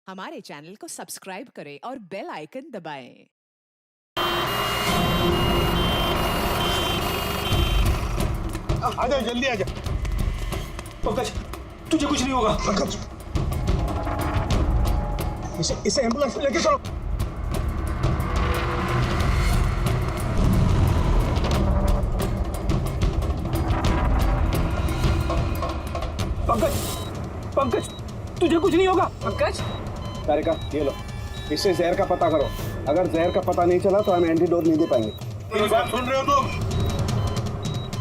हमारे चैनल को सब्सक्राइब करें और बेल आइकन दबाएं। आजा जल्दी आजा। पंकज तुझे कुछ नहीं होगा। पंकज इसे एम्बुलेंस में लेके चलो। पंकज पंकज तुझे कुछ नहीं होगा। पंकज तारिका ये लो, इससे जहर का पता करो। अगर जहर का पता नहीं चला तो हम एंटीडोट नहीं दे पाएंगे। मेरी बात सुन रहे हो तुम?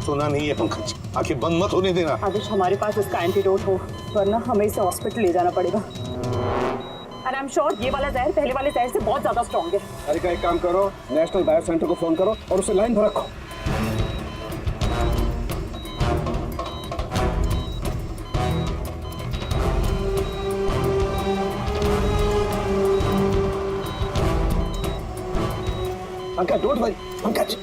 सुना नहीं है पंकज, आखिर बंद मत होने देना। आदर्श हमारे पास इसका एंटीडोट हो, वरना हमें इसे हॉस्पिटल ले जाना पड़ेगा। एंड आई एम श्योर ये वाला जहर पहले वाले जहर से बहुत ज्यादा स्ट्रॉन्ग है। तारिका एक काम करो, नेशनल बायो सेंटर को फोन करो और उसे लाइन पर रखो। Pankaj don't worry, Pankaj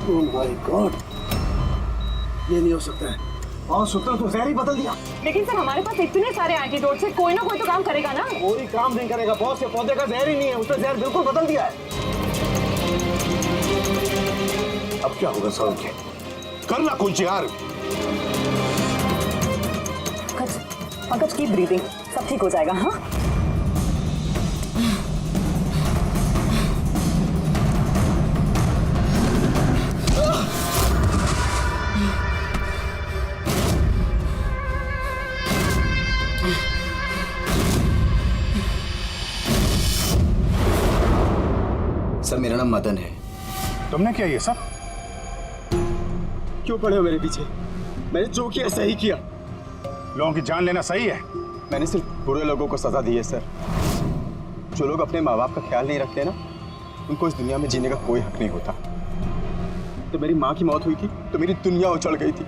oh my God, ये नहीं हो सकता है। और सूत्र तो जहर ही बदल दिया। लेकिन सर हमारे पास इतने सारे एंटीडोट है, कोई ना कोई तो काम करेगा ना। कोई काम नहीं करेगा बॉस, ये पौधे का जहर ही नहीं है, उसने जहर बिल्कुल बदल दिया है। अब क्या होगा सौरभ? करना कुछ यार। पंकज पंकज कीप ब्रीदिंग, सब ठीक हो जाएगा। हाँ सर मेरा नाम मदन है। तुमने क्या ये सब? क्यों पड़े हो मेरे पीछे? मैंने जो किया सही किया। लोगों की जान लेना सही है? मैंने सिर्फ बुरे लोगों को सजा दी है सर। जो लोग अपने माँ बाप का ख्याल नहीं रखते ना, उनको इस दुनिया में जीने का कोई हक नहीं होता। तो मेरी माँ की मौत हुई थी तो मेरी दुनिया उछल गई थी।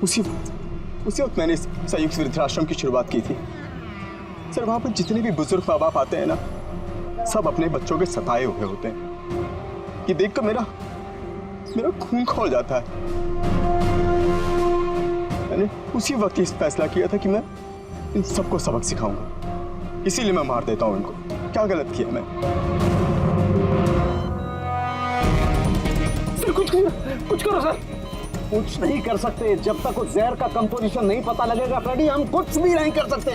उसी वक्त मैंने इस संयुक्त वृद्धाश्रम की शुरुआत की थी। सर वहाँ पर जितने भी बुजुर्ग माँ बाप आते हैं ना, सब अपने बच्चों के सताए हुए होते हैं। ये देखकर मेरा खून खौल जाता है। मैंने उसी वक्त इस फैसला किया था कि मैं इन सबको सबक सिखाऊंगा, इसीलिए मैं मार देता हूं इनको। क्या गलत किया मैं? सर कुछ करो सर। कुछ नहीं कर सकते जब तक उस जहर का कंपोजिशन नहीं पता लगेगा फ्रेडी, हम कुछ भी नहीं कर सकते।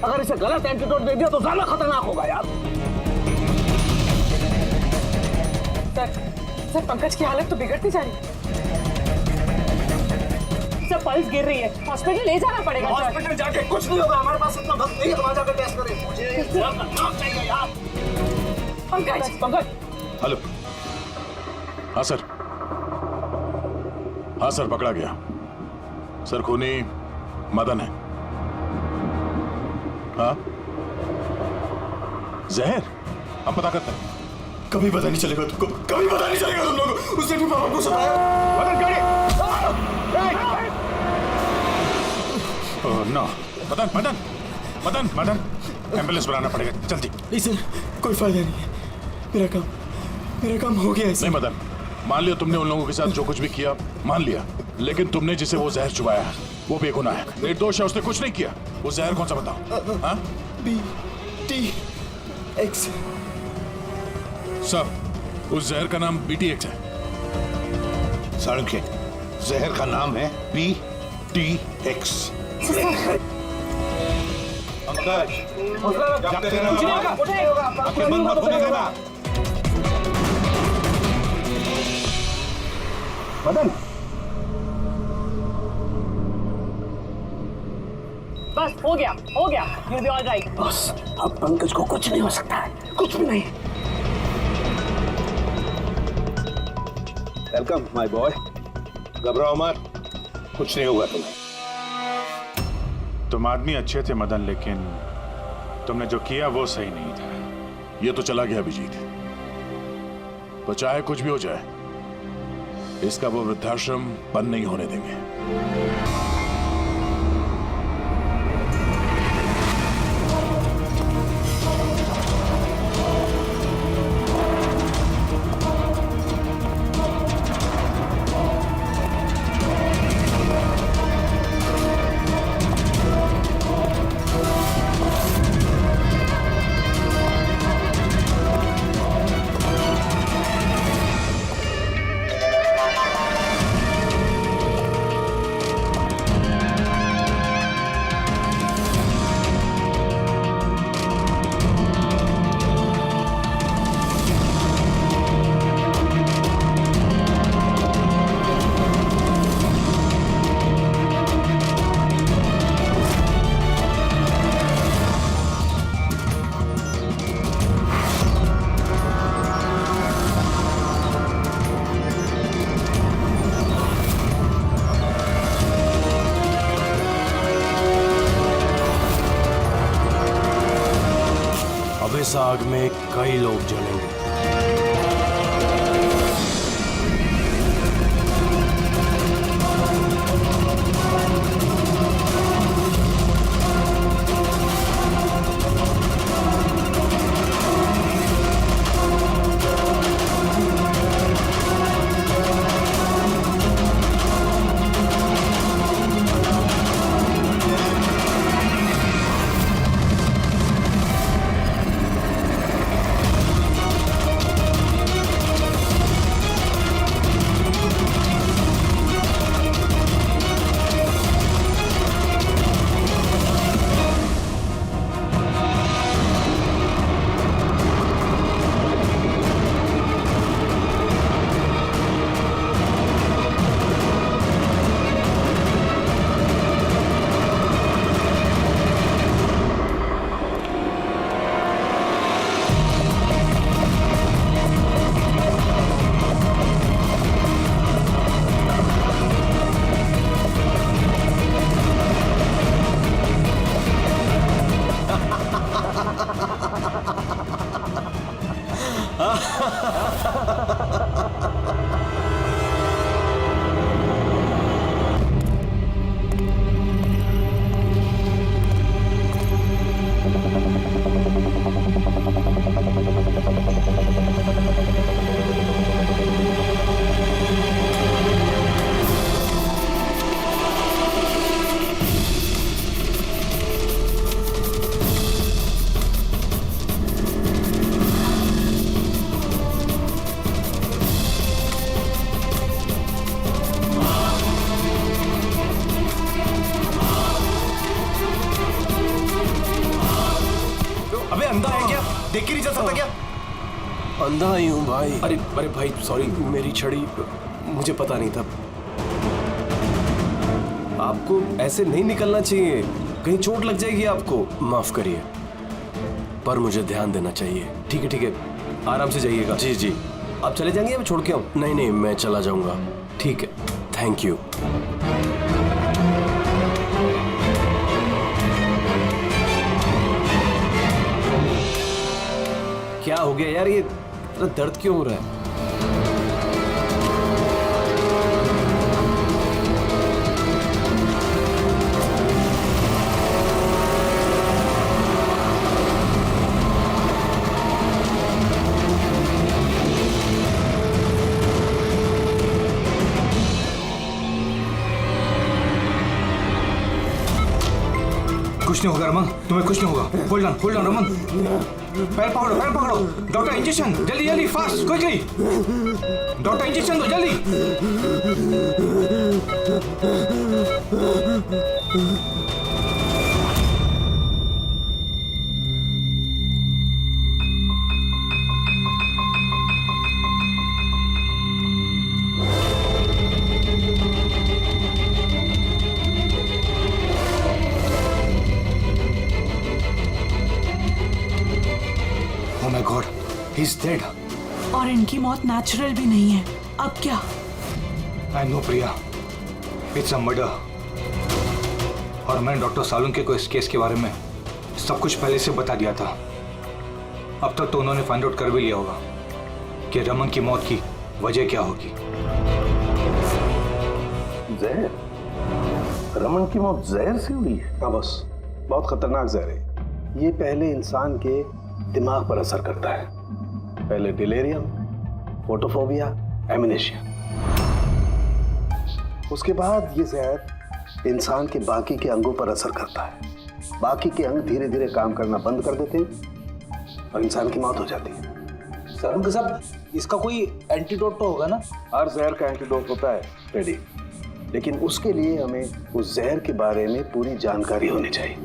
अगर इसे गलत एंटीडोट दे दिया तो ज्यादा खतरनाक होगा यार। सर पंकज की हालत तो बिगड़ती जा रही है। सर पल्स गिर रही है, हॉस्पिटल ले जाना पड़ेगा। हॉस्पिटल जाके कुछ नहीं होगा, हमारे पास इतना वक्त नहीं है। वहां जाकर टेस्ट करें। मुझे जवाब चाहिए यार। पंकज हेलो। हाँ सर, हाँ सर पकड़ा गया। सर खूनी मदन है। हाँ जहर हम पता करते हैं। कभी पता नहीं चलेगा तुमको, कभी पता नहीं चलेगा तुम लोगों को। उसने भी पापा को सताया। मदन गाड़ी। नो मदन मदन मदन मदन एम्बुलेंस बुलाना पड़ेगा जल्दी। नहीं सर कोई फायदा नहीं है। मेरा काम हो गया है। नहीं मदन, मान लिया तुमने उन लोगों के साथ जो कुछ भी किया, मान लिया, लेकिन तुमने जिसे वो जहर चुबाया है वो बेगुनाह है, निर्दोष है, उसने कुछ नहीं किया। वो जहर कौन सा बताओ? हाँ BTX। सब उस जहर का नाम BTX है। सारंग, जहर का नाम है BTX। पंकज कुछ नहीं होगा। आंखें बंद मत होने देना। मदन बस हो गया you'll be all right। बस अब पंकज को कुछ नहीं हो सकता है, कुछ भी नहीं। Welcome my boy. घबराओ मत, कुछ नहीं होगा तुम्हें। तुम आदमी अच्छे थे मदन, लेकिन तुमने जो किया वो सही नहीं था। ये तो चला गया अभिजीत, तो चाहे कुछ भी हो जाए इसका वो वृद्धाश्रम बंद नहीं होने देंगे। इस आग में कई लोग जलेंगे। देख के नहीं जा सकता क्या? अंधा ही हूँ भाई। अरे अरे भाई सॉरी, मेरी छड़ी, मुझे पता नहीं था। आपको ऐसे नहीं निकलना चाहिए, कहीं चोट लग जाएगी आपको। माफ करिए, पर मुझे ध्यान देना चाहिए। ठीक है, आराम से जाइएगा। जी जी। आप चले जाएंगे या मैं छोड़ के आऊँ? नहीं नहीं, मैं चला जाऊंगा। ठीक है, थैंक यू। क्या हो गया यार, ये दर्द क्यों हो रहा है? कुछ नहीं होगा रमन, तुम्हें कुछ नहीं होगा। होल्ड ऑन रमन, पैर पकड़ो। डॉक्टर इंजेक्शन, जल्दी फास्ट, क्विकली। डॉक्टर इंजेक्शन दो जल्दी। Oh my God, he's dead. और इनकी मौत नेचुरल भी नहीं है। अब क्या? I know Priya, it's a murder. और मैंने डॉक्टर सालुंके को इस केस के बारे में सब कुछ पहले से बता दिया था। अब तक तो उन्होंने फाइंड आउट कर भी लिया होगा कि रमन की मौत की वजह क्या होगी। जहर? रमन की मौत जहर से हुई है? हाँ बस, बहुत खतरनाक जहर है ये। पहले इंसान के दिमाग पर असर करता है, पहले डिलेरियम, फोटोफोबिया, एमनेशिया। उसके बाद ये जहर इंसान के बाकी के अंगों पर असर करता है। बाकी के अंग धीरे धीरे काम करना बंद कर देते हैं और इंसान की मौत हो जाती है। सालुंके साहब, इसका कोई एंटीडोट तो होगा ना? हर जहर का एंटीडोट होता है टेडी, लेकिन उसके लिए हमें उस जहर के बारे में पूरी जानकारी होनी चाहिए।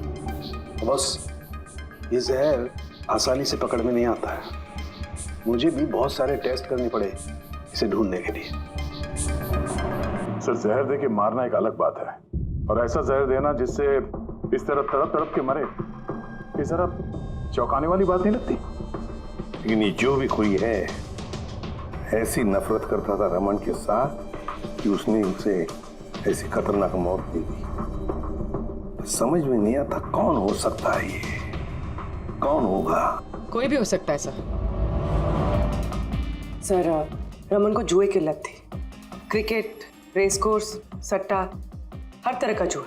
बस ये जहर आसानी से पकड़ में नहीं आता है। मुझे भी बहुत सारे टेस्ट करने पड़े इसे ढूंढने के लिए। सर, जहर दे के मारना एक अलग बात है, और ऐसा जहर देना जिससे इस तरह तड़प तड़प के मरे, ये जरा चौंकाने वाली बात नहीं लगती? लेकिन ये जो भी कोई है, ऐसी नफरत करता था रमन के साथ कि उसने उसे ऐसी खतरनाक मौत दे दी। समझ में नहीं आता कौन हो सकता है ये, कौन होगा? कोई भी हो सकता है सर। सर रमन को जुए की लत थी। क्रिकेट, रेस कोर्स, सट्टा, हर तरह का जुआ।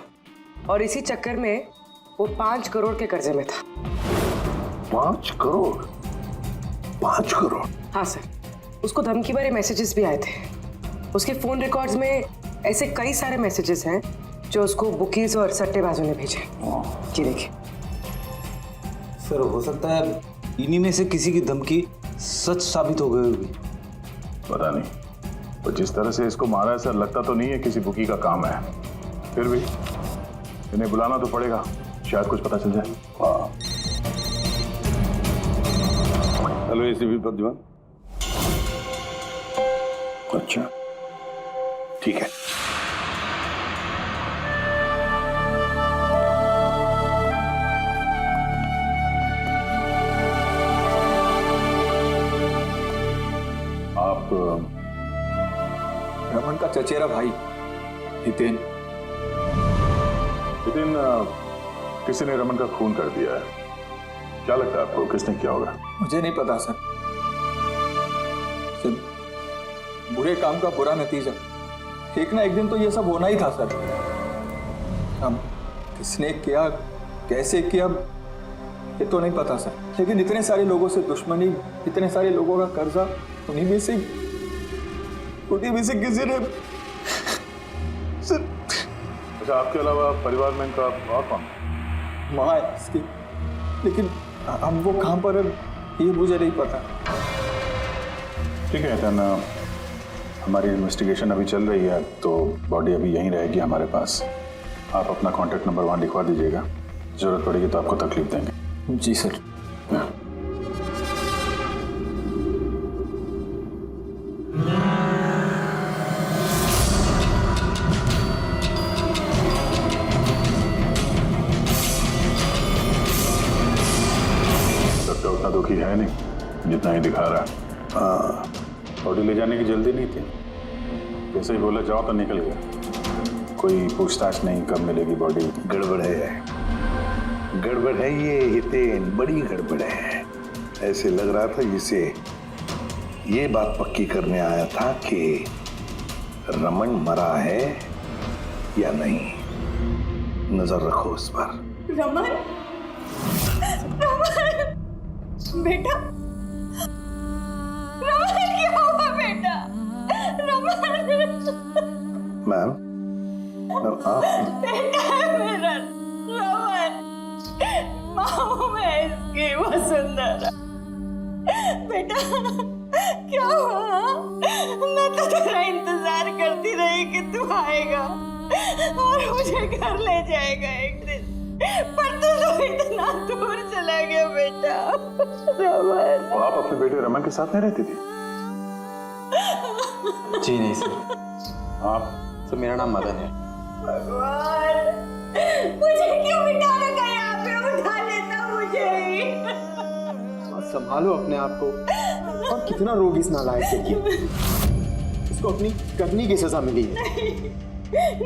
और इसी चक्कर में वो 5 करोड़ के कर्जे में था। 5 करोड़? 5 करोड़? हाँ सर, उसको धमकी भरे मैसेजेस भी आए थे। उसके फोन रिकॉर्ड्स में ऐसे कई सारे मैसेजेस हैं जो उसको बुकीज और सट्टेबाजों ने भेजे। जी देखिए सर, हो सकता है इन्हीं में से किसी की धमकी सच साबित हो गई होगी। पता नहीं, पर जिस तरह से इसको मारा है सर, लगता तो नहीं है किसी बुकी का काम है। फिर भी इन्हें बुलाना तो पड़ेगा, शायद कुछ पता चल जाए। हाँ। Hello ACP Pradyuman. अच्छा ठीक है। आप रमन का चचेरा भाई हितेन। हितेन, किसी ने रमन का खून कर दिया है। क्या लगता है आपको किसने किया होगा? मुझे नहीं पता सर। सिर्फ बुरे काम का बुरा नतीजा। एक ना एक दिन तो ये सब होना ही था सर। हम किसने किया, कैसे किया, ये तो नहीं पता सर। लेकिन इतने सारे लोगों से दुश्मनी, इतने सारे लोगों का कर्जा, उन्हीं में से किसी ने सर। अच्छा, आपके अलावा परिवार में इनका और कौन? माँ है इसकी, लेकिन हम वो कहाँ पर है ये मुझे नहीं पता। ठीक है हितेन, हमारी इन्वेस्टिगेशन अभी चल रही है, तो बॉडी अभी यहीं रहेगी हमारे पास। आप अपना कॉन्टैक्ट नंबर वहाँ लिखवा दीजिएगा, जरूरत पड़ेगी तो आपको तकलीफ देंगे। जी सर। सबका उतना दुखी है नहीं जितना ही दिखा रहा है। हाँ, बॉडी ले जाने की जल्दी नहीं थी, जैसे ही बोला जाओ तो निकल गया। कोई पूछताछ नहीं कब मिलेगी बॉडी। गड़बड़ है, गड़बड़ है ये हितेन, बड़ी गड़बड़ है। ऐसे लग रहा था जिसे ये बात पक्की करने आया था कि रमन मरा है या नहीं। नजर रखो उस पर। रमन, रमन बेटा, रमन क्या हुआ बेटा? रमन मैम, आप बेटा है मेरा रमन। माँ मैं इसकी वसुंधरा। बेटा क्या हुआ? मैं तो तेरा इंतजार करती रही कि तू आएगा और मुझे घर ले जाएगा एक दिन, पर तू तो इतना दूर चला गया बेटा। रमन, तो आप अपने बेटे रमन के साथ नहीं रहती थी? जी नहीं सर। आप? सर मेरा नाम मदन है। भगवान, मुझे क्यों बिठा रखा यहाँ पे? उठा लेता मुझे ही। संभालो अपने आप को। और कितना रोग इस नालायक के लिए। इसको अपनी करनी की सजा मिली है।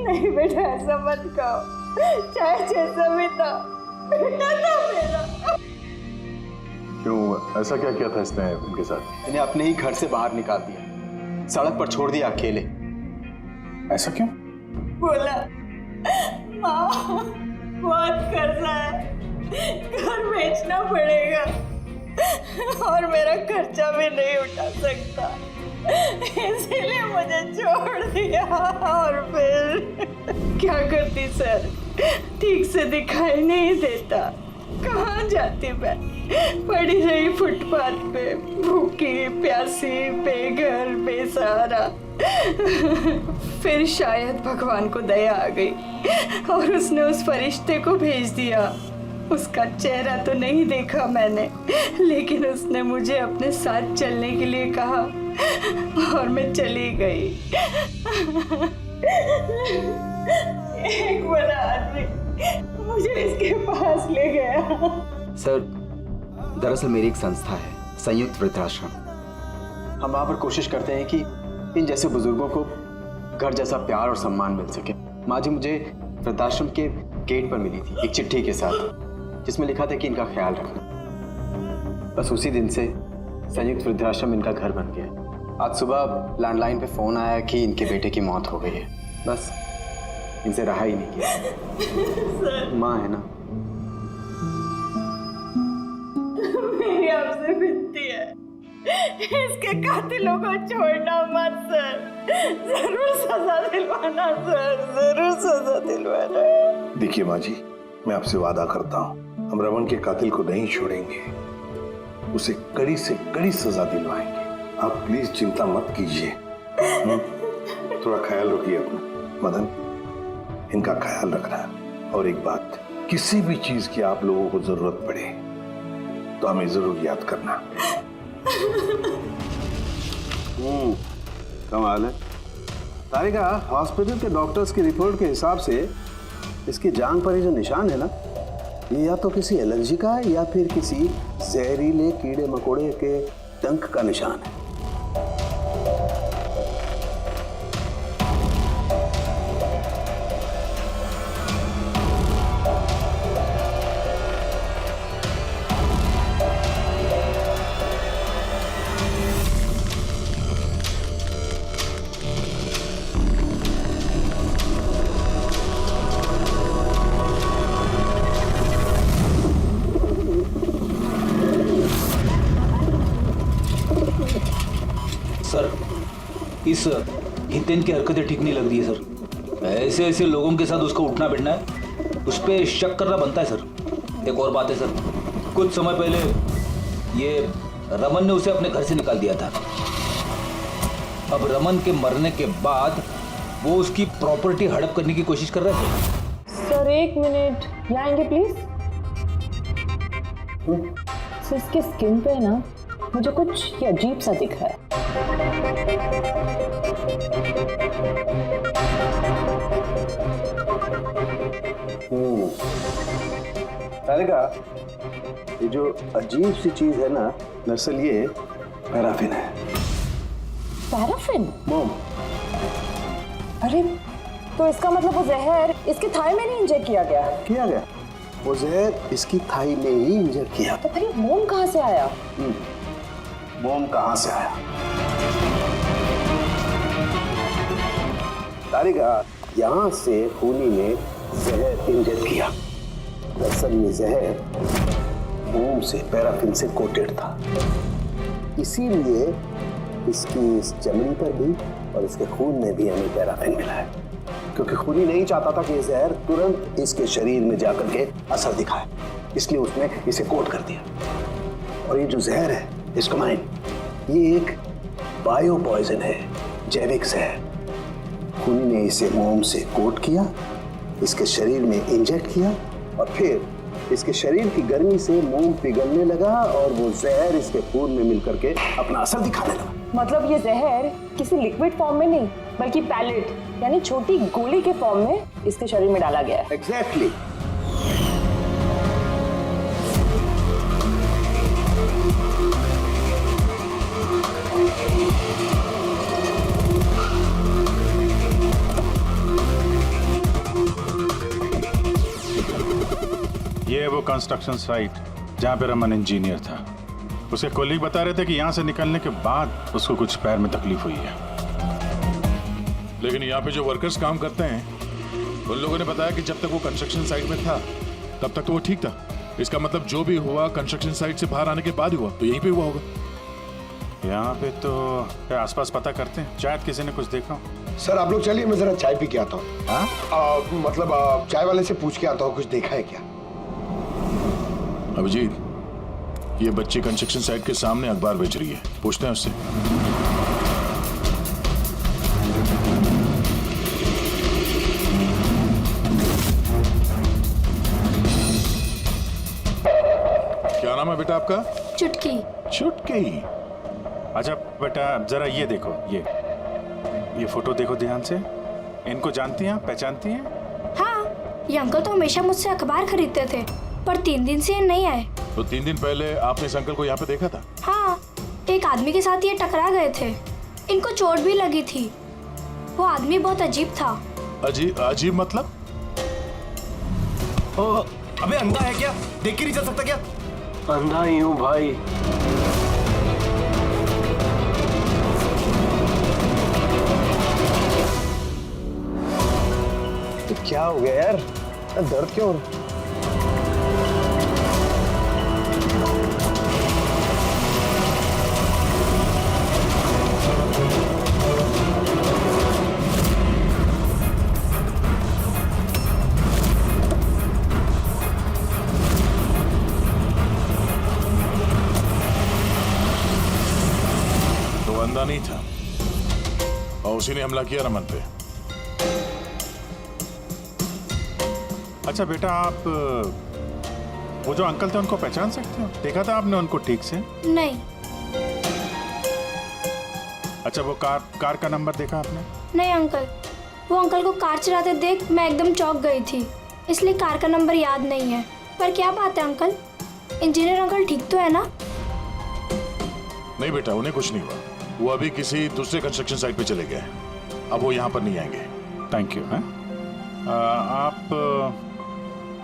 नहीं बेटा, ऐसा मत कहो। चाहे जैसा भी था, बेटा था मेरा। क्यों, ऐसा क्या किया था इसने इनके साथ? इन्हें अपने ही घर से बाहर निकाल दिया, सड़क पर छोड़ दिया अकेले। ऐसा क्यों? बोला माँ बहुत कर्जा है, घर बेचना पड़ेगा और मेरा खर्चा भी नहीं उठा सकता, इसीलिए मुझे छोड़ दिया। और फिर क्या करती सर, ठीक से दिखाई नहीं देता। कहाँ जाती मैं? पड़ी रही फुटपाथ पे, भूखी प्यासी, बेघर बेसहारा। फिर शायद भगवान को दया आ गई और उसने उस फरिश्ते को भेज दिया। उसका चेहरा तो नहीं देखा मैंने, लेकिन उसने मुझे अपने साथ चलने के लिए कहा और मैं चली गई। एक बड़ा आदमी मुझे इसके पास ले गया। सर दरअसल मेरी एक संस्था है, संयुक्त वृद्धाश्रम। हम वहाँ पर कोशिश करते हैं कि इन जैसे बुजुर्गों को घर जैसा प्यार और सम्मान मिल सके। माँ जी मुझे वृद्धाश्रम के गेट पर मिली थी एक चिट्ठी के साथ, जिसमें लिखा था कि इनका ख्याल रखना। बस उसी दिन से संयुक्त वृद्धाश्रम इनका घर बन गया। आज सुबह लैंडलाइन पे फोन आया कि इनके बेटे की मौत हो गई है। बस इनसे रहा ही नहीं गया। माँ है ना। मेरी आपसे विनती है, इसके कातिलों को छोड़ना मत सर। जरूर सजा दिलवाना सर, जरूर सजा दिलवाना। देखिए माँ जी, मैं आपसे वादा करता हूँ, हम रमन के कातिल को नहीं छोड़ेंगे, उसे कड़ी से कड़ी सजा दिलवाएंगे। आप प्लीज चिंता मत कीजिए। थोड़ा ख्याल रखिए अपना। मदन, इनका ख्याल रखना। और एक बात, किसी भी चीज की आप लोगों को जरूरत पड़े तो हमें जरूर याद करना। कमाल है। तारिका, हॉस्पिटल के डॉक्टर्स की रिपोर्ट के हिसाब से इसकी जांघ पर ये जो निशान है ना, ये या तो किसी एलर्जी का है या फिर किसी जहरीले कीड़े मकोड़े के डंक का निशान है। सर, इस हितेन की हरकतें ठीक नहीं लग रही है सर। ऐसे ऐसे लोगों के साथ उसका उठना बैठना है, उस पर शक करना बनता है सर। एक और बात है सर, कुछ समय पहले ये रमन ने उसे अपने घर से निकाल दिया था। अब रमन के मरने के बाद वो उसकी प्रॉपर्टी हड़प करने की कोशिश कर रहा है। सर एक मिनट, यहाँ आएंगे प्लीज। सर इसके स्किन पे ना मुझे कुछ ये अजीब सा दिख रहा है। तारिका, ये जो अजीब सी चीज है ना, दरअसल ये पैराफिन है। पैराफिन? मोम। अरे तो इसका मतलब वो जहर इसके थाई में नहीं इंजेक्ट किया गया? किया गया। वो जहर इसकी थाई में ही इंजेक्ट किया। तो फिर ये मोम कहाँ से आया? मोम कहाँ से आया? तारिका, यहाँ से खूनी ने जहर इंजेक्ट किया। दरअसल ये जहर मोम से, पैराफिन से कोटेड था, इसीलिए इसकी इस चमड़ी पर भी और इसके खून में भी हमें पैराफिन मिला है। क्योंकि खूनी नहीं चाहता था कि ये जहर तुरंत इसके शरीर में जाकर के असर दिखाए, इसलिए उसने इसे कोट कर दिया। और ये जो जहर है, इसको माइंड, ये एक बायो पॉइजन है, जैविक जहर। खूनी ने इसे मोम से कोट किया, इसके शरीर में इंजेक्ट किया और फिर इसके शरीर की गर्मी से मोम पिघलने लगा और वो जहर इसके खून में मिलकर के अपना असर दिखाने लगा। मतलब ये जहर किसी लिक्विड फॉर्म में नहीं बल्कि पैलेट यानी छोटी गोली के फॉर्म में इसके शरीर में डाला गया है। एग्जैक्टली। ये वो कंस्ट्रक्शन साइट जहाँ पे रमन इंजीनियर था। उसके कोलीग बता रहे थे कि यहाँ से निकलने के बाद उसको कुछ पैर में तकलीफ हुई है। लेकिन यहाँ पे जो वर्कर्स काम करते हैं उन लोगों ने बताया कि जब तक वो कंस्ट्रक्शन साइट में था तब तक तो वो ठीक था। इसका मतलब जो भी हुआ कंस्ट्रक्शन साइट से बाहर आने के बाद ही हुआ, तो यहीं पे हुआ होगा। यहाँ पे तो आसपास पता करते हैं, शायद किसी ने कुछ देखा हो। सर आप लोग चलिए, मैं जरा चाय पी के आता हूँ। मतलब चाय वाले से पूछ के आता हूँ कुछ देखा है क्या। अभिजीत, ये बच्ची कंस्ट्रक्शन साइट के सामने अखबार बेच रही है, पूछते हैं उससे। क्या नाम है बेटा आपका? चुटकी। चुटकी। अच्छा बेटा जरा ये देखो, ये फोटो देखो ध्यान से। इनको जानती हैं, पहचानती हैं? हाँ, ये अंकल तो हमेशा मुझसे अखबार खरीदते थे, पर 3 दिन से ये नहीं आए। तो 3 दिन पहले आपने इस अंकल को यहाँ पे देखा था? हाँ, एक आदमी के साथ ये टकरा गए थे। इनको चोट भी लगी थी। वो आदमी बहुत अजीब था। अजीब मतलब? अबे अंधा है क्या? देख के नहीं चल सकता क्या? अंधा ही हूं भाई। तो क्या हो गया यार, दर्द क्यों हो रहा है? अंधा नहीं था और उसी ने हमला किया रमन पे। अच्छा बेटा, आप वो जो अंकल थे उनको पहचान सकते हो? देखा था आपने उनको ठीक से? नहीं। अच्छा, वो कार का नंबर देखा आपने? नहीं अंकल, वो अंकल को कार चलाते देख मैं एकदम चौंक गई थी, इसलिए कार का नंबर याद नहीं है। पर क्या बात है अंकल, इंजीनियर अंकल ठीक तो है ना? नहीं बेटा, उन्हें कुछ नहीं हुआ। वो अभी किसी दूसरे कंस्ट्रक्शन साइट पे चले गए, अब वो यहाँ पर नहीं आएंगे। Thank you. आप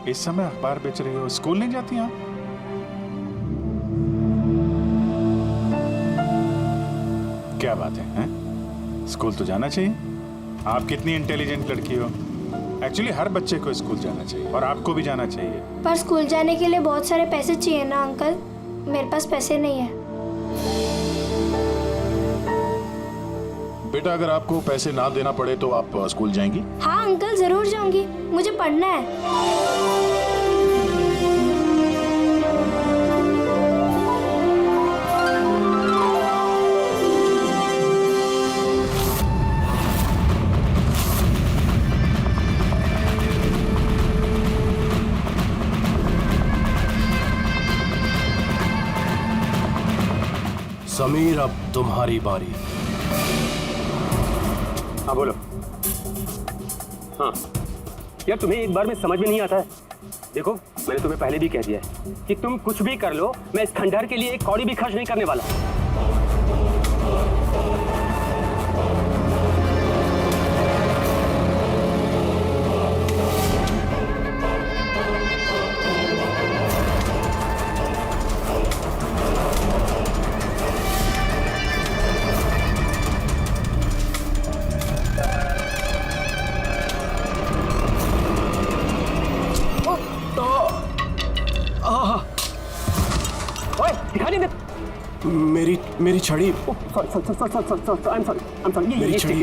इस समय अखबार बेच रही हो, स्कूल नहीं जाती आप? क्या बात है, हैं? स्कूल तो जाना चाहिए। आप कितनी इंटेलिजेंट लड़की हो। एक्चुअली हर बच्चे को स्कूल जाना चाहिए और आपको भी जाना चाहिए। पर स्कूल जाने के लिए बहुत सारे पैसे चाहिए ना अंकल, मेरे पास पैसे नहीं है। बेटा, अगर आपको पैसे ना देना पड़े तो आप स्कूल जाएंगी? हाँ अंकल, जरूर जाऊंगी, मुझे पढ़ना है। समीर, अब तुम्हारी बारी। हाँ बोलो। हाँ यार, तुम्हें एक बार में समझ में नहीं आता है। देखो, मैंने तुम्हें पहले भी कह दिया है कि तुम कुछ भी कर लो, मैं इस खंडहर के लिए एक कौड़ी भी खर्च नहीं करने वाला। मेरी छड़ी। मेरी छड़ी।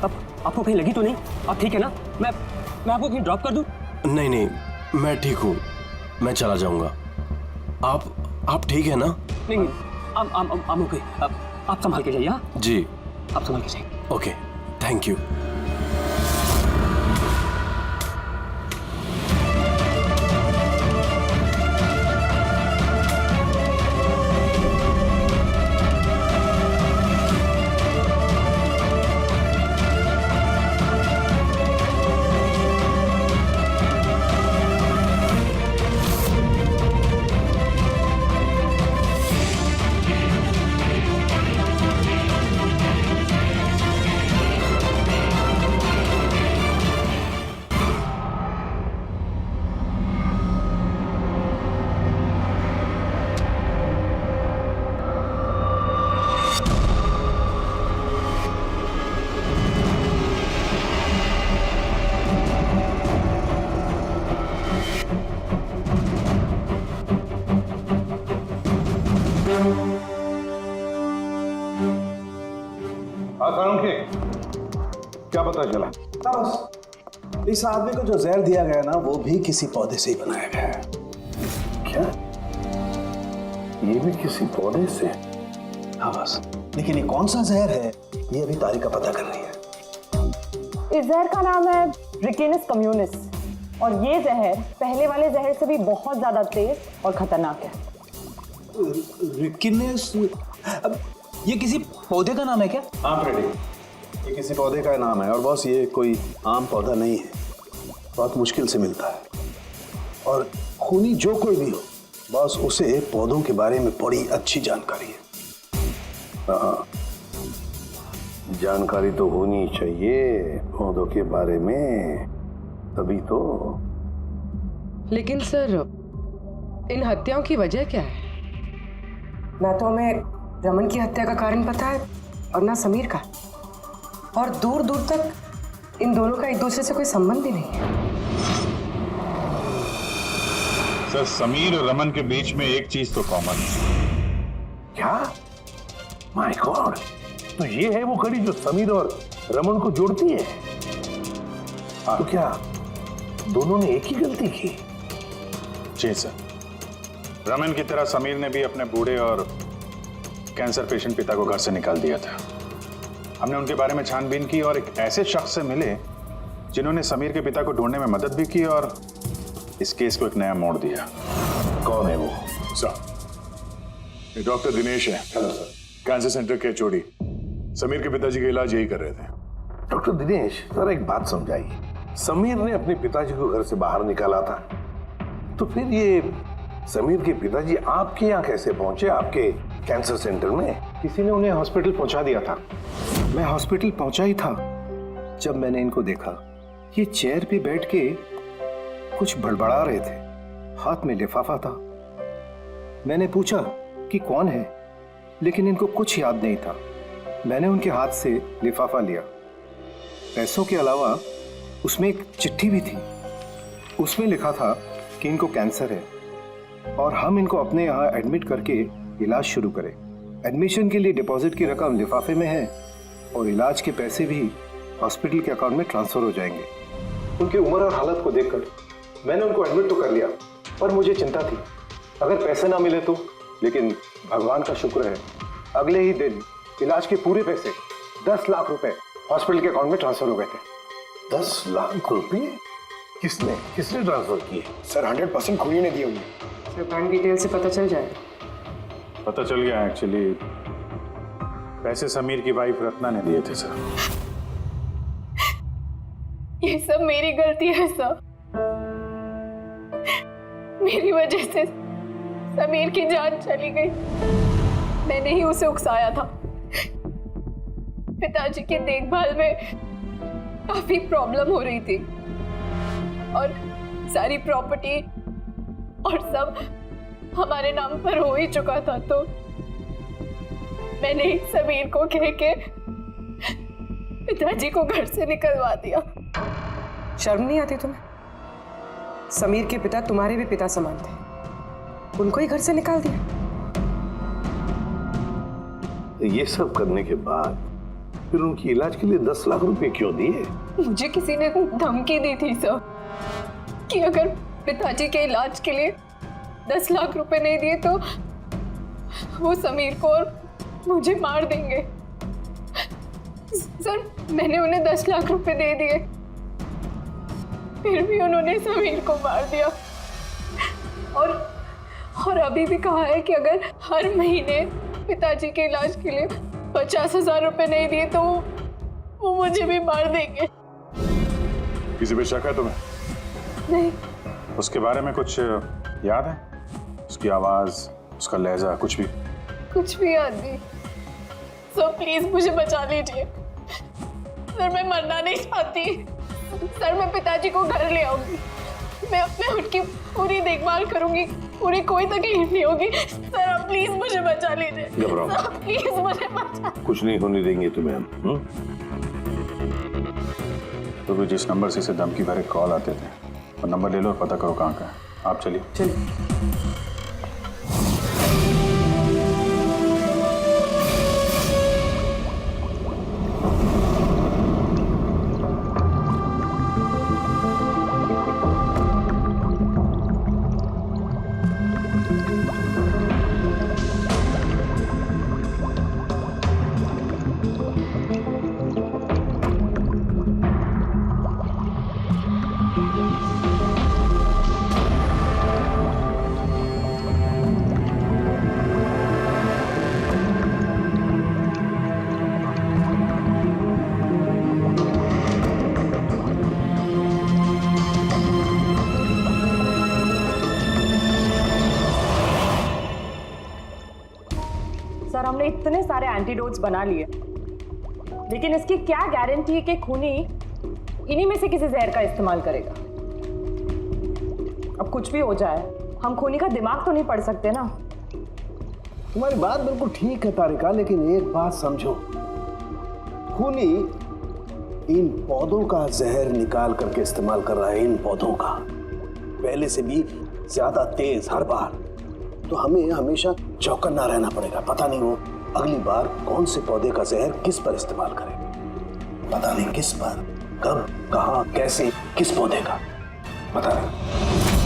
अब आपको कहीं लगी तो नहीं? आप ठीक है ना? मैं आपको कहीं ड्रॉप कर दूं? नहीं नहीं, मैं ठीक हूँ, मैं चला जाऊंगा। आप ठीक है ना? नहीं, I'm okay। आप संभाल के जाइए। हाँ जी, आप संभाल के जाइए। Okay, thank you. क्या पता चला? बस इस आदमी को जो जहर दिया गया ना, वो भी किसी पौधे से ही बनाया गया है। क्या? ये भी किसी पौधे से? हाँ बस, लेकिन ये कौन सा जहर है, ये अभी तारिका पता कर रही है। इस जहर का नाम है रिकिनस कम्युनिस, और ये जहर पहले वाले जहर से भी बहुत ज्यादा तेज और खतरनाक है। रिकिनस? अब ये किसी पौधे का नाम है क्या? हाँ फ्रेडी, ये किसी पौधे का नाम है। और बॉस, ये कोई आम पौधा नहीं है, बहुत मुश्किल से मिलता है। और खूनी जो कोई भी हो बॉस, उसे पौधों के बारे में बड़ी अच्छी जानकारी है। हाँ, जानकारी तो होनी चाहिए पौधों के बारे में, तभी तो लेकिन सर, इन हत्याओं की वजह क्या है? ना तो हमें रमन की हत्या का कारण पता है और ना समीर का, और दूर दूर तक इन दोनों का एक दूसरे से कोई संबंध ही नहीं है। सर, समीर और रमन के बीच में एक चीज तो कॉमन है। क्या? माय गॉड, तो ये है वो कड़ी जो समीर और रमन को जोड़ती है। तो क्या दोनों ने एक ही गलती की? जी सर, रमन की तरह समीर ने भी अपने बूढ़े और कैंसर पेशेंट पिता को घर से निकाल दिया था। हमने उनके बारे में छानबीन की और एक ऐसे शख्स से मिले जिन्होंने समीर के पिता को ढूंढने में मदद भी की और इस केस को एक नया मोड़ दिया। कौन है वो? सर, ये डॉक्टर दिनेश है। Hello sir. कैंसर सेंटर के चोड़ी। समीर के पिताजी का इलाज यही कर रहे थे। डॉक्टर दिनेश, सर एक बात समझाइए। समीर ने अपने पिताजी को घर से बाहर निकाला था, तो फिर ये समीर के पिताजी आपके यहाँ कैसे पहुंचे, आपके कैंसर सेंटर में? किसी ने उन्हें हॉस्पिटल पहुंचा दिया था। मैं हॉस्पिटल पहुंचा ही था जब मैंने इनको देखा। ये चेयर पे बैठ के कुछ बड़बड़ा रहे थे, हाथ में लिफाफा था। मैंने पूछा कि कौन है, लेकिन इनको कुछ याद नहीं था। मैंने उनके हाथ से लिफाफा लिया। पैसों के अलावा उसमें एक चिट्ठी भी थी। उसमें लिखा था कि इनको कैंसर है और हम इनको अपने यहाँ एडमिट करके इलाज शुरू करें। एडमिशन के लिए डिपॉजिट की रकम लिफाफे में है और इलाज के पैसे भी हॉस्पिटल के अकाउंट में ट्रांसफर हो जाएंगे। उनकी उम्र और हालत को देखकर मैंने उनको एडमिट तो कर लिया, पर मुझे चिंता थी अगर पैसे ना मिले तो। लेकिन भगवान का शुक्र है, अगले ही दिन इलाज के पूरे पैसे 10 लाख रुपए हॉस्पिटल के अकाउंट में ट्रांसफर हो गए थे। 10 लाख रुपए? किसने ट्रांसफर किए? सर 100% खूनी ने दिए होंगे। सर बैंक डिटेल से पता चल जाए। पता चल गया। एक्चुअली पैसे समीर की वाइफ रत्ना ने दिए थे सर। ये सब मेरी गलती है सर। मेरी वजह से समीर की जान चली गई। मैंने ही उसे उकसाया था। पिताजी की देखभाल में काफी प्रॉब्लम हो रही थी और सारी प्रॉपर्टी और सब हमारे नाम पर हो ही चुका था, तो मैंने ही समीर को कह के पिताजी को घर से निकलवा दिया। शर्म नहीं आती तुम्हें? समीर के पिता तुम्हारे भी पिता समान थे, उनको ही घर से निकाल दिया। ये सब करने के बाद फिर उनकी इलाज के लिए 10 लाख रुपए क्यों दिए? मुझे किसी ने धमकी दी थी सर कि अगर पिताजी के इलाज के लिए 10 लाख रुपए नहीं दिए तो वो समीर को और मुझे मार देंगे। सर मैंने उन्हें 10 लाख रुपए दे दिए, फिर भी उन्होंने समीर को मार दिया। और अभी भी कहा है कि अगर हर महीने पिताजी के इलाज के लिए 50,000 रुपए नहीं दिए तो वो मुझे भी मार देंगे। किसी पे शक है तुम्हें? नहीं। उसके बारे में कुछ याद है? उसकी आवाज, उसका लहजा, कुछ भी? कुछ भी याद नहीं। सर प्लीज मुझे बचा लीजिए। सर मैं मरना नहीं चाहती। सर मैं पिताजी को घर ले आऊंगी। मैं उनकी पूरी देखभाल करूंगी, पूरी कोई तकलीफ नहीं होगी। सर आप प्लीज मुझे बचा लीजिए। घबराओ मत। सर प्लीज मुझे बचा। कुछ नहीं होने देंगे तुम्हें हम। तो भी जिस नंबर से इसे धमकी भरे कॉल आते थे वो नंबर ले लो और पता करो कहाँ का है। आप चलिए। सर हमने इतने सारे एंटीडोट्स बना लिए, लेकिन इसकी क्या गारंटी है कि खूनी इन्हीं में से किसी जहर का इस्तेमाल करेगा? अब कुछ भी हो जाए, हम खूनी का दिमाग तो नहीं पढ़ सकते ना। तुम्हारी बात बिल्कुल ठीक है तारिका, लेकिन एक बात समझो, खूनी इन पौधों का जहर निकाल करके इस्तेमाल कर रहा है, इन पौधों का पहले से भी ज्यादा तेज हर बार। तो हमें हमेशा चौकन्ना रहना पड़ेगा। पता नहीं वो अगली बार कौन से पौधे का जहर किस पर इस्तेमाल करे, पता नहीं किस पर, कब, कहां, कैसे, किस पौधे का, पता नहीं।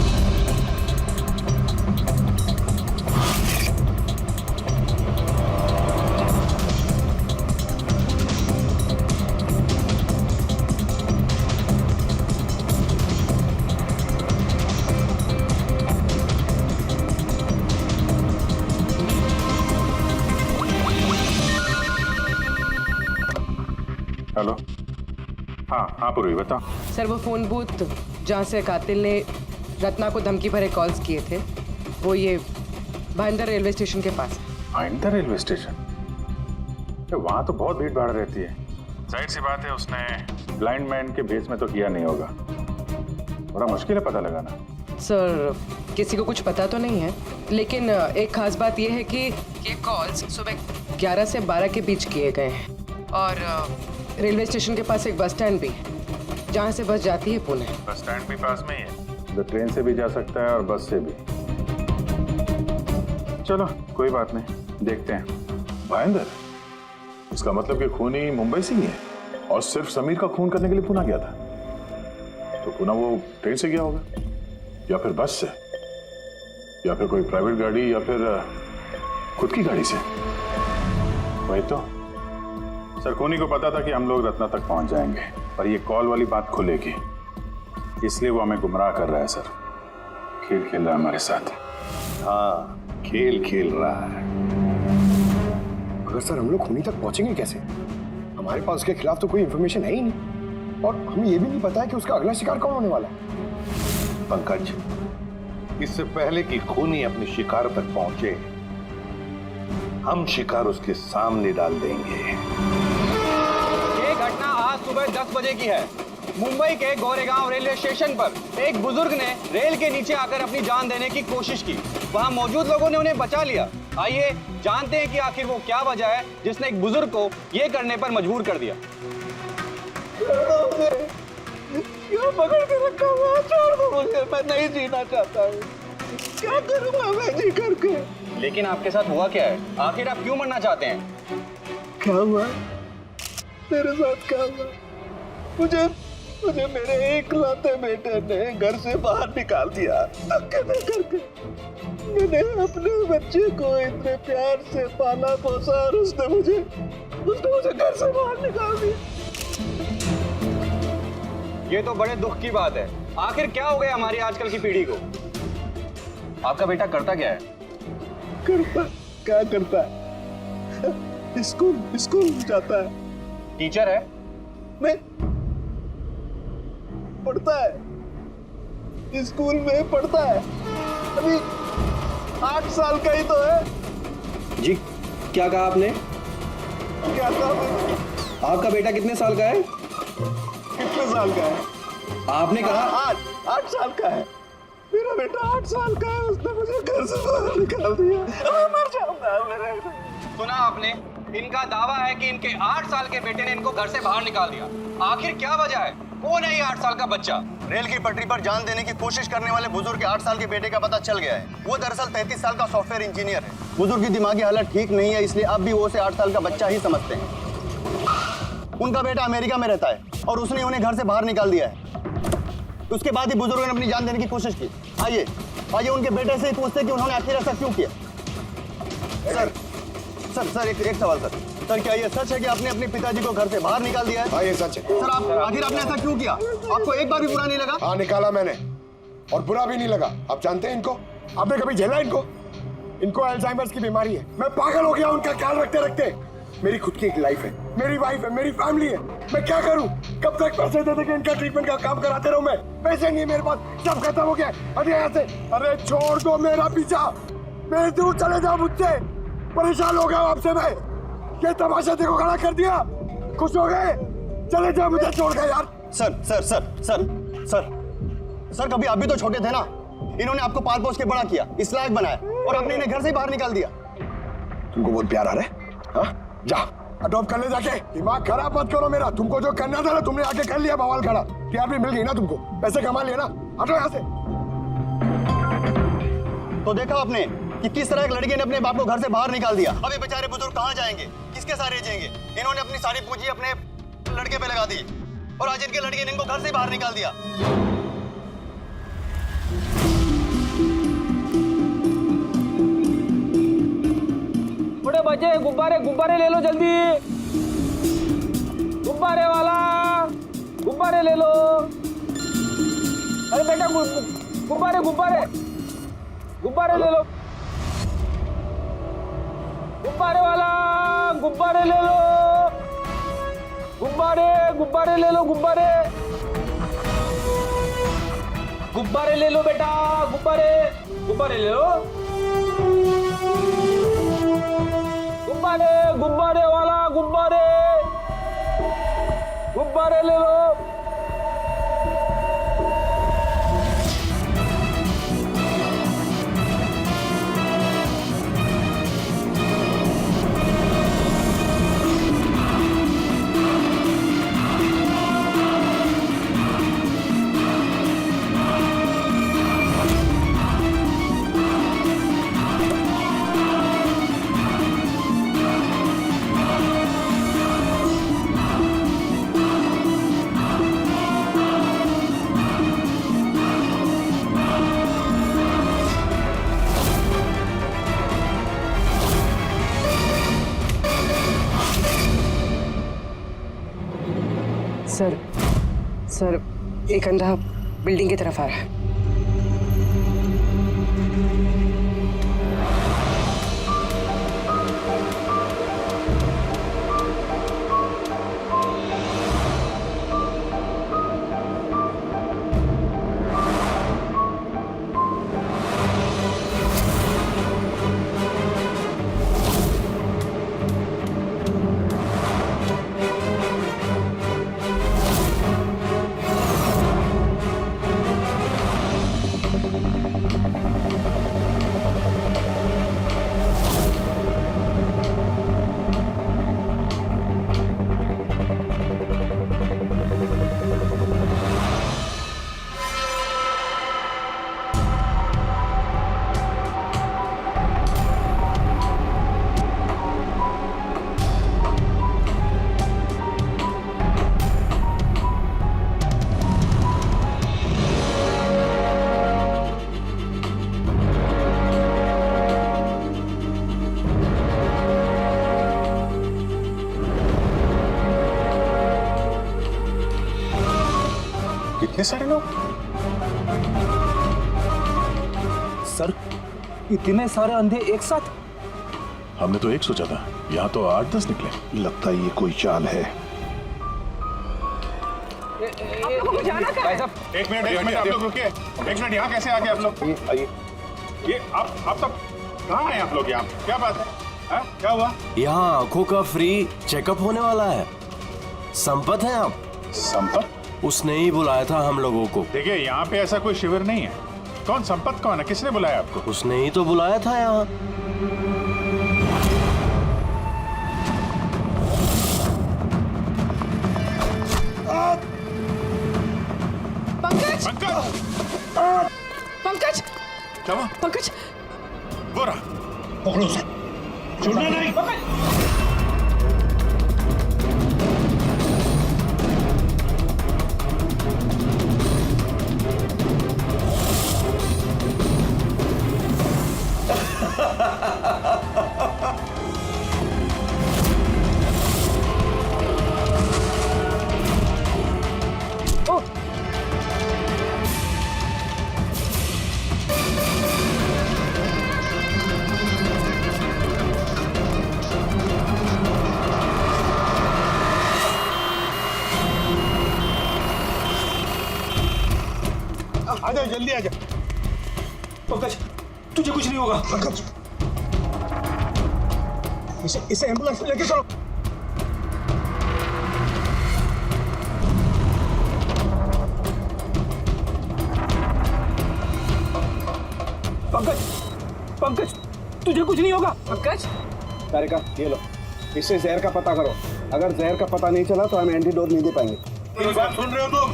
हेलो। हाँ पूर्वी बताओ। सर वो फोन बूथ जहाँ से कातिल ने रत्ना को धमकी भरे कॉल्स किए थे, वो ये भाईंदर रेलवे स्टेशन के पास है। Bhayandar railway station? वहाँ तो बहुत भीड़ भाड़ रहती है। जाहिर सी बात है उसने ब्लाइंड मैन के भेस में तो किया नहीं होगा। बड़ा मुश्किल है पता लगाना। सर किसी को कुछ पता तो नहीं है, लेकिन एक खास बात यह है कि ये कॉल्स सुबह 11 से 12 के बीच किए गए हैं और रेलवे स्टेशन के पास एक बस स्टैंड भी है जहाँ से बस जाती है पुणे। बस स्टैंड भी पास में ही है, तो ट्रेन से भी जा सकता है और बस से भी। चलो कोई बात नहीं, देखते हैं। भाईंदर, इसका मतलब कि खूनी मुंबई से ही है और सिर्फ समीर का खून करने के लिए पुणे गया था। तो पुणे वो ट्रेन से गया होगा या फिर बस से या फिर कोई प्राइवेट गाड़ी या फिर खुद की गाड़ी से। वही तो सर, खूनी को पता था कि हम लोग रत्ना तक पहुंच जाएंगे, पर ये कॉल वाली बात खुलेगी, इसलिए वो हमें गुमराह कर रहा है। सर खेल खेल रहा है हमारे साथ। हाँ, खेल खेल रहा है। मगर सर हम लोग खूनी तक पहुंचेंगे कैसे? हमारे पास उसके खिलाफ तो कोई इंफॉर्मेशन है ही नहीं और हमें ये भी नहीं पता है कि उसका अगला शिकार कौन होने वाला है। पंकज, इससे पहले कि खूनी अपने शिकार तक पहुंचे, हम शिकार उसके सामने डाल देंगे। ये घटना आज सुबह 10 बजे की है। मुंबई के गोरेगांव रेलवे स्टेशन पर एक बुजुर्ग ने रेल के नीचे आकर अपनी जान देने की कोशिश की। वहां मौजूद लोगों ने उन्हें बचा लिया। आइए जानते हैं कि आखिर वो क्या वजह है जिसने एक बुजुर्ग को ये करने पर मजबूर कर दिया। क्यों पकड़ के रखा हुआ? छोड़ दो मुझे, मैं नहीं जीना चाहता हूँ। क्या करूँगा मैं जी करके? लेकिन आपके साथ हुआ क्या है? आखिर आप क्यों मरना चाहते हैं? क्या हुआ? तेरे साथ क्या हुआ? मुझे मेरे एकलौते बेटे ने घर से बाहर निकाल दिया धक्के दे करके। मैंने अपने बच्चे को इतने प्यार से पाला पोसा और उसने मुझे घर से बाहर निकाल दिया। ये तो बड़े दुख की बात है। आखिर क्या हो गया हमारी आजकल की पीढ़ी को? आपका बेटा करता क्या है? क्या करता है? स्कूल जाता है। टीचर है? नहीं, पढ़ता है, स्कूल में पढ़ता है। अभी 8 साल का ही तो है। जी क्या कहा आपने? क्या कहा? आपका बेटा कितने साल का है? कितने साल का है? आपने कहा 8 साल का है। मेरा बेटा 8 साल का है, उसने मुझे घर से बाहर निकाल दिया। मर जाऊंगा मेरे। सुना आपने? इनका दावा है कि इनके 8 साल के बेटे ने इनको घर से बाहर निकाल दिया। आखिर क्या वजह है? कौन है ये 8 साल का बच्चा? रेल की पटरी पर जान देने की कोशिश करने वाले बुजुर्ग के 8 साल के बेटे का पता चल गया है। वो दरअसल 33 साल का सॉफ्टवेयर इंजीनियर है। बुजुर्ग की दिमागी हालत ठीक नहीं है, इसलिए अब भी वो उसे 8 साल का बच्चा ही समझते हैं। उनका बेटा अमेरिका में रहता है और उसने उन्हें घर से बाहर निकाल दिया है। उसके बाद ही बुजुर्गों ने अपनी जान देने की कोशिश की। आइए उनके बेटे से ही पूछते कि उन्होंने आखिर ऐसा क्यों किया। सर एक सवाल सर, क्या ये सच है कि आपने अपने पिताजी को घर से बाहर निकाल दिया है? हाँ ये सच है। सर आखिर आपने ऐसा क्यों किया? आपको एक बार भी बुरा नहीं लगा? हाँ निकाला मैंने और बुरा भी नहीं लगा। आप जानते हैं इनको? आपने कभी झेला इनको अल्जाइमर्स की बीमारी है। मैं पागल हो गया उनका ख्याल रखते रखते। मेरी खुद की एक लाइफ है, मेरी वाइफ है, मेरी फैमिली है। मैं क्या करूं? कब तक पैसे दे के इनका ट्रीटमेंट का काम कराते रहूं? मैं पैसे नहीं मेरे पास, सब खत्म हो गया। अरे यहाँ से, अरे छोड़ दो मेरा पीछा, मेरे दूर चले जाओ मुझसे। परेशान हो गया आपसे मैं। ये तमाशा देखो खड़ा कर दिया। खुश हो गए? चले जाओ, मुझे छोड़ गए यार। सर कभी आप भी तो छोटे थे ना। इन्होंने आपको पाल पोस के बड़ा किया, इस लायक बनाया, और आपने इन्हें घर से ही बाहर निकाल दिया। तुमको बहुत प्यार आ रहा है? हाँ? जा अडॉप्ट कर ले जाके। दिमाग खराब मत करो मेरा। तुमको जो करना था ना तुमने आके कर लिया बवाल खड़ा। प्यार भी मिल गई ना तुमको, पैसे कमा लिए ना, हटो यहाँ से। तो देखा आपने कि किस तरह एक लड़के ने अपने बाप को घर से बाहर निकाल दिया। अब ये बेचारे बुजुर्ग कहाँ जाएंगे, किसके सहारे जिएंगे? इन्होंने अपनी सारी पूंजी अपने लड़के पे लगा दी और आज इनके लड़के ने इनको घर से बाहर निकाल दिया। बड़े बच्चे गुब्बारे गुब्बारे ले लो जल्दी, गुब्बारे वाला गुब्बारे ले लो। अरे बेटा गुब्बारे गुब्बारे गुब्बारे ले लो, गुब्बारे वाला गुब्बारे ले लो, गुब्बारे गुब्बारे ले लो, गुब्बारे गुब्बारे ले लो बेटा, गुब्बारे गुब्बारे ले लो, गुब्बारे गुब्बारे वाला गुब्बारे गुब्बारे ले लो। सर एक अंधा बिल्डिंग की तरफ आ रहा है। कितने सारे लोग? सर इतने सारे अंधे एक साथ? हमने तो एक सोचा था, यहाँ तो 8-10 निकले। लगता है ये कोई चाल है। एक मिनट आप लोग रुकिए। एक मिनट, यहाँ कैसे आ गए आप लोग? ये आप सब कहाँ हैं आप लोग? यहाँ क्या बात है? क्या हुआ? यहाँ आंखों का फ्री चेकअप होने वाला है। संपत हैं आप? संपत? उसने ही बुलाया था हम लोगों को। देखिए यहाँ पे ऐसा कोई शिविर नहीं है। कौन संपत कौन है? किसने बुलाया आपको? उसने ही तो बुलाया था यहाँ। पंकज पंकज पंकज क्या हुआ? पंकज वो रहा, पकड़ो उसे, छोड़ना नहीं। आजा, जल्दी आजा। पंकज तुझे कुछ नहीं होगा। पंकज इसे एम्बुलेंस में लेके चलो। पंकज तुझे कुछ नहीं होगा। पंकज, तारिका ये लो, इससे जहर का पता करो। अगर जहर का पता नहीं चला तो हम एंटीडोट नहीं दे पाएंगे। सुन रहे हो तुम?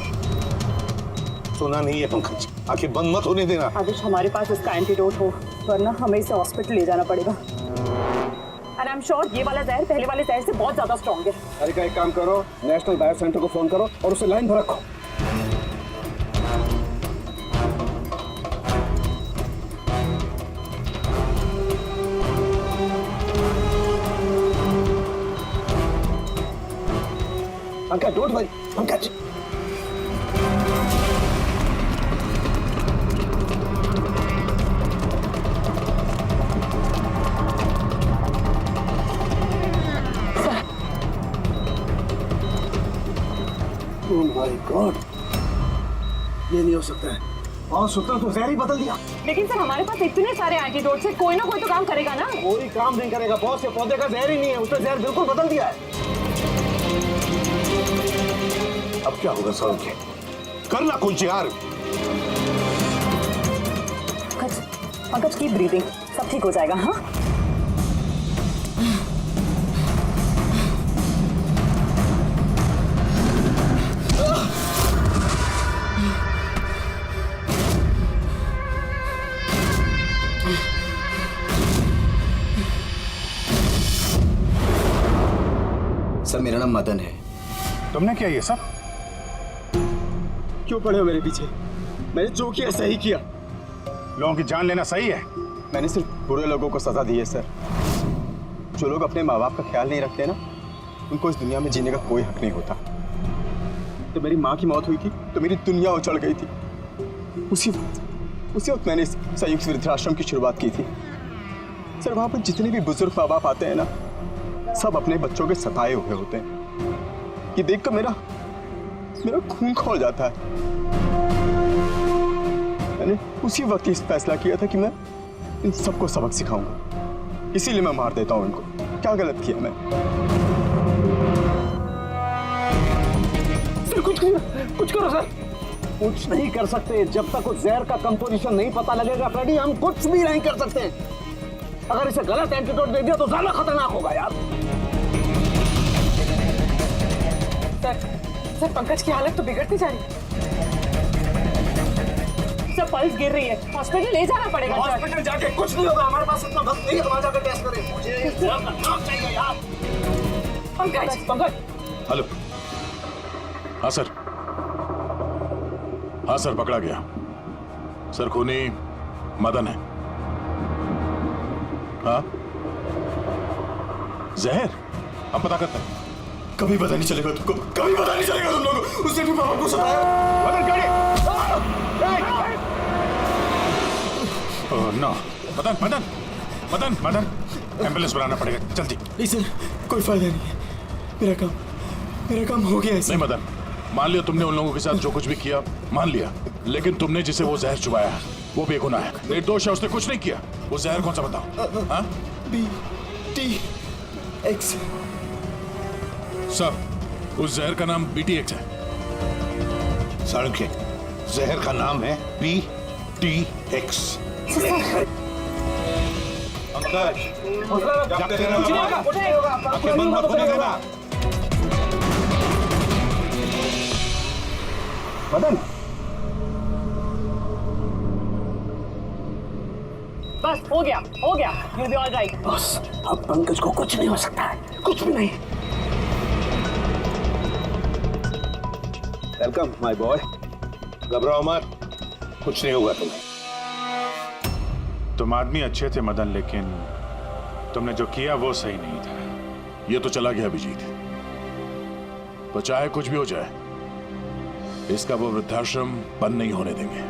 सुना नहीं है पंकज, आंखें बंद मत होने देना। आदिश, हमारे पास इसका एंटीडोट हो, वरना हमें इसे हॉस्पिटल ले जाना पड़ेगा। एंड आई एम श्योर ये वाला जहर पहले वाले जहर से बहुत ज्यादा स्ट्रॉन्ग है। तारिका एक काम करो, नेशनल बायो सेंटर को फोन करो और उसे लाइन पर रखो। Pankaj don't worry, Pankaj. Oh my God, ये नहीं हो सकता है। और सूत्र तो जहर ही बदल दिया। लेकिन सर हमारे पास इतने सारे एंटीडोट्स है, कोई ना कोई तो काम करेगा ना। कोई काम नहीं करेगा बॉस, ये पौधे का जहर ही नहीं है, उसने जहर बिल्कुल बदल दिया है। अब क्या होगा सारुण के? करना कुछ यार। पंकज की ब्रीदिंग, सब ठीक हो जाएगा। हाँ सर मेरा नाम मदन है। तुमने क्या ये सब? क्यों पड़े हो मेरे पीछे? मैंने जो किया सही किया। लोगों की जान लेना सही है? मैंने सिर्फ बुरे लोगों को सजा दी है सर। जो लोग अपने माँ बाप का ख्याल नहीं रखते ना, उनको इस दुनिया में जीने का कोई हक नहीं होता। तो मेरी माँ की मौत हुई थी तो मेरी दुनिया उछल गई थी। उसी वक्त मैंने इस संयुक्त वृद्धाश्रम की शुरुआत की थी। सर वहाँ पर जितने भी बुजुर्ग माँ बाप आते हैं ना, सब अपने बच्चों के सताए हुए होते हैं। ये देखकर मेरा खून खौल जाता है। मैंने उसी वक्त इस फैसला किया था कि मैं इन सबको सबक सिखाऊंगा, इसीलिए मैं मार देता हूं इनको। क्या गलत किया मैं? सर कुछ करो सर। कुछ नहीं कर सकते जब तक उस जहर का कंपोजिशन नहीं पता लगेगा फ्रेडी, हम कुछ भी नहीं कर सकते। अगर इसे गलत एंटीडोट दे दिया तो ज्यादा खतरनाक होगा यार। सर पंकज की हालत तो बिगड़ती जा रही है। सर पल्स गिर रही है, हॉस्पिटल ले जाना पड़ेगा। हॉस्पिटल जाके कुछ नहीं होगा, हमारे पास इतना वक्त नहीं है। वहां जाकर टेस्ट करें। मुझे इस जहर का नाम चाहिए यार। पंकज। हेलो। हाँ सर, हाँ सर, पकड़ा गया। सर खूनी मदन है। हाँ जहर अब पता करते हैं। कभी पता नहीं चलेगा तुमको, कभी पता नहीं चलेगा तुम लोगों को। उसने भी पापा को सताया। मदन गाड़ी। नो, मदन, एम्बुलेंस बनाना पड़ेगा जल्दी। नहीं सर, कोई फायदा नहीं है। मेरा काम हो गया है। नहीं मदन, मान लिया तुमने उन लोगों के साथ जो कुछ भी किया, मान लिया, लेकिन तुमने जिसे वो जहर चुबाया वो बेगुनाह है, निर्दोष है, उसने कुछ नहीं किया। वो जहर कौन सा बताओ? हाँ? BTX। सब उस जहर का नाम BTX है। सारुण के जहर का नाम है BTX। पंकज, मत होने देना। मदन, बस हो गया। You'll be all right। बस अब पंकज को कुछ नहीं हो सकता है, कुछ भी नहीं। Welcome my boy. घबराओ मत, कुछ नहीं होगा तुम्हें। तुम आदमी अच्छे थे मदन, लेकिन तुमने जो किया वो सही नहीं था। ये तो चला गया अभिजीत, पर चाहे कुछ भी हो जाए, इसका वो वृद्धाश्रम बंद नहीं होने देंगे।